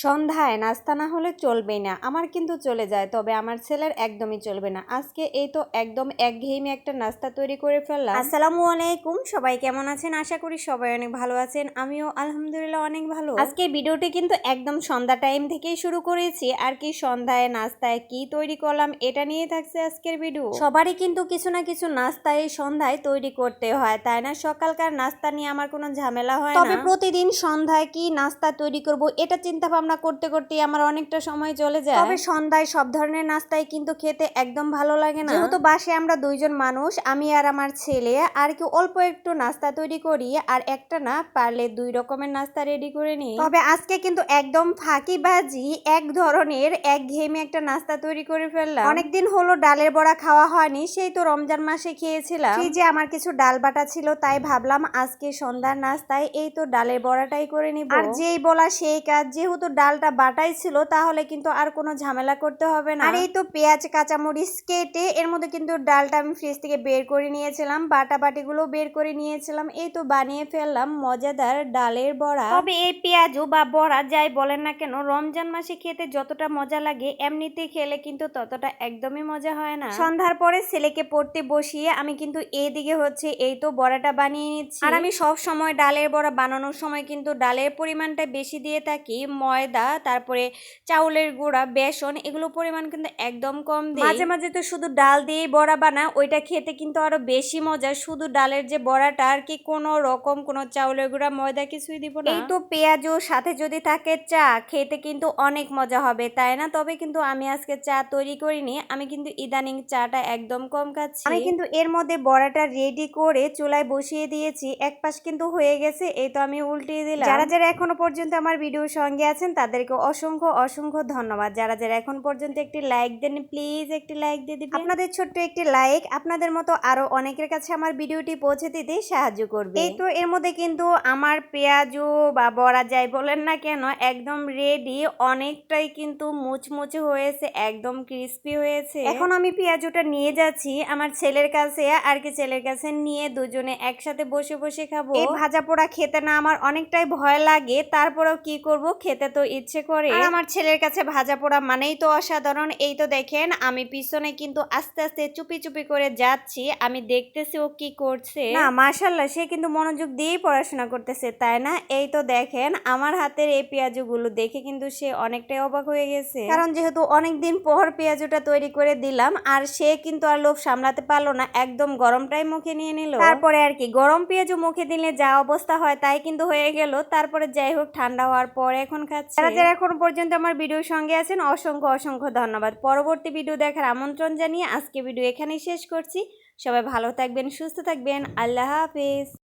সন্ধ্যায় নাস্তা না হলে চলবেই না। আমার কিন্তু চলে যায়, তবে আমার ছেলের একদমই চলবে না। আজকে এই তো একদম একঘেয়েমি একটা নাস্তা তৈরি করে ফেললাম। আসসালামু আলাইকুম, সবাই কেমন আছেন? আশা করি সবাই অনেক ভালো আছেন। আমিও আলহামদুলিল্লাহ অনেক ভালো। আজকে ভিডিওটি কিন্তু একদম সন্ধ্যা টাইম থেকেই শুরু করেছি। আর কি সন্ধ্যায় নাস্তায় কি তৈরি করলাম এটা নিয়ে থাকছে আজকের ভিডিও। সবারই কিন্তু কিছু না কিছু নাস্তা এই সন্ধ্যায় তৈরি করতে হয়, তাই না? সকালকার নাস্তা নিয়ে আমার কোনো ঝামেলা হয় না। তবে প্রতিদিন সন্ধ্যায় কি নাস্তা তৈরি করব এটা চিন্তা ভাবনা করতে করতে আমার অনেকটা সময় চলে যায়। তবে সন্ধ্যায় সব ধরনের নাস্তাই কিন্তু খেতে একদম ভালো লাগে না। যেহেতু বাসায় আমরা দুইজন মানুষ, আমি আর আমার ছেলে, আর কি অল্প একটু নাস্তা তৈরি করি, আর একটা না পারলে দুই রকমের নাস্তা রেডি করে নিই। তবে আজকে কিন্তু একদম ফাঁকিবাজি এক ধরনের একঘেয়েমি একটা নাস্তা তৈরি করে ফেললাম। অনেকদিন হলো ডালের বড়া খাওয়া হয়নি, সেই তো রমজান মাসে খেয়েছিলাম। সেই যে আমার কিছু ডাল বাটা ছিল, তাই ভাবলাম আজকে সন্ধ্যার নাস্তায় এই তো ডালের বড়াটাই করে নিব। আর যেই বলা সেই কাজ, যেহেতু ডালটা বাটাই ছিল তাহলে কিন্তু আর কোনো ঝামেলা করতে হবে না। আর এই তো পেঁয়াজ কাঁচামরিচ কেটে এর মধ্যে কিন্তু ডালটা আমি ফ্রিজ থেকে বের করে নিয়েছিলাম, বাটা বাটিগুলো বের করে নিয়েছিলাম। এই তো বানিয়ে ফেললাম মজাদার ডালের বড়া। তবে এই পেঁয়াজু বা বড়া যাই বলেন না কেন, রমজান মাসে খেতে যতটা মজা লাগে এমনিতে খেলে কিন্তু ততটা একদমই মজা হয় না। সন্ধ্যার পরে ছেলেকে পড়তে বসিয়ে আমি কিন্তু এইদিকে হচ্ছে এই তো বড়াটা বানিয়ে নিচ্ছি। আর আমি সব সময় ডালের বড়া বানানোর সময় কিন্তু ডালের পরিমাণটা বেশি দিয়ে থাকি। ময়দা, তারপরে চাউলের গুঁড়া, বেসন, এগুলো পরিমাণ কিন্তু একদম কম দিই। মাঝে মাঝে তো শুধু ডাল দিয়েই বড়া বানা, ওইটা খেতে কিন্তু আরো বেশি মজা। শুধু ডালের যে বড়াটা আর কি, কোনো রকম কোনো চাউলের গুঁড়া ময়দা কিছুই দিব না। এই তো পেঁয়াজও সাথে যদি থাকে চা, খেতে কিন্তু অনেক মজা হবে, তাই না? তবে কিন্তু আমি আজকে চা তৈরি করিনি, আমি কিন্তু ইদানিং চাটা একদম কম খাচ্ছি। আমি কিন্তু এর মধ্যে বড়াটা রেডি করে চুলায় বসিয়ে দিয়েছি, এক পাশ কিন্তু হয়ে গেছে, এই তো আমি উল্টিয়ে দিলাম। যারা যারা এখনো পর্যন্ত আমার ভিডিওর সঙ্গে আছেন তাদেরকে অসংখ্য অসংখ্য ধন্যবাদ। যারা যারা এখন পর্যন্ত একটি লাইক দেন, প্লিজ একটি লাইক দিয়ে দিবেন। আপনাদের ছোট্ট একটি লাইক আপনাদের মতো আরো অনেকের কাছে আমার ভিডিওটি পৌঁছে দিতে সাহায্য করবে। এই তো এর মধ্যে কিন্তু আমার পেঁয়াজু বা বড়া যাই বলেন না কেন একদম রেডি, অনেকটাই কিন্তু মুচমুচে হয়েছে, একদম ক্রিস্পি হয়েছে। এখন আমি পেঁয়াজুটা নিয়ে যাচ্ছি আমার ছেলের কাছে, আর কি ছেলের কাছে নিয়ে দুজনে একসাথে বসে বসে খাবো। এই ভাজা পোড়া খেতে না আমার অনেকটাই ভয় লাগে, তারপরেও কি করব, খেতে তো ইচ্ছে করে। আর আমার ছেলের কাছে ভাজা পোড়া মানেই তো অসাধারণ। এই তো দেখেন আমি পিছনে কিন্তু আস্তে আস্তে চুপি চুপি করে যাচ্ছি, আমি দেখতেছি ও কি করছে। না মাশাআল্লাহ, সে কিন্তু মনোযোগ দিয়েই পড়াশোনা করতেছে, তাই না? এই তো দেখেন আমার হাতের এই পেঁয়াজুগুলো দেখে কিন্তু সে অনেকটাই অবাক হয়ে গেছে, কারণ যেহেতু অনেকদিন পর পেঁয়াজুটা তৈরি করে দিলাম। আর সে কিন্তু আর লোভ সামলাতে পারলো না, একদম গরমটাই মুখে নিয়ে নিল। তারপরে আর কি গরম পেঁয়াজু মুখে দিলে যা অবস্থা হয় তাই কিন্তু হয়ে গেল। তারপরে যাই হোক, ঠান্ডা হওয়ার পর এখন খাচ্ছে। যারা যারা এখন পর্যন্ত আমার ভিডিওর সঙ্গে আছেন অসংখ্য অসংখ্য ধন্যবাদ। পরবর্তী ভিডিও দেখার আমন্ত্রণ জানিয়ে আজকে ভিডিও এখানেই শেষ করছি। সবাই ভালো থাকবেন, সুস্থ থাকবেন, আল্লাহ হাফেজ।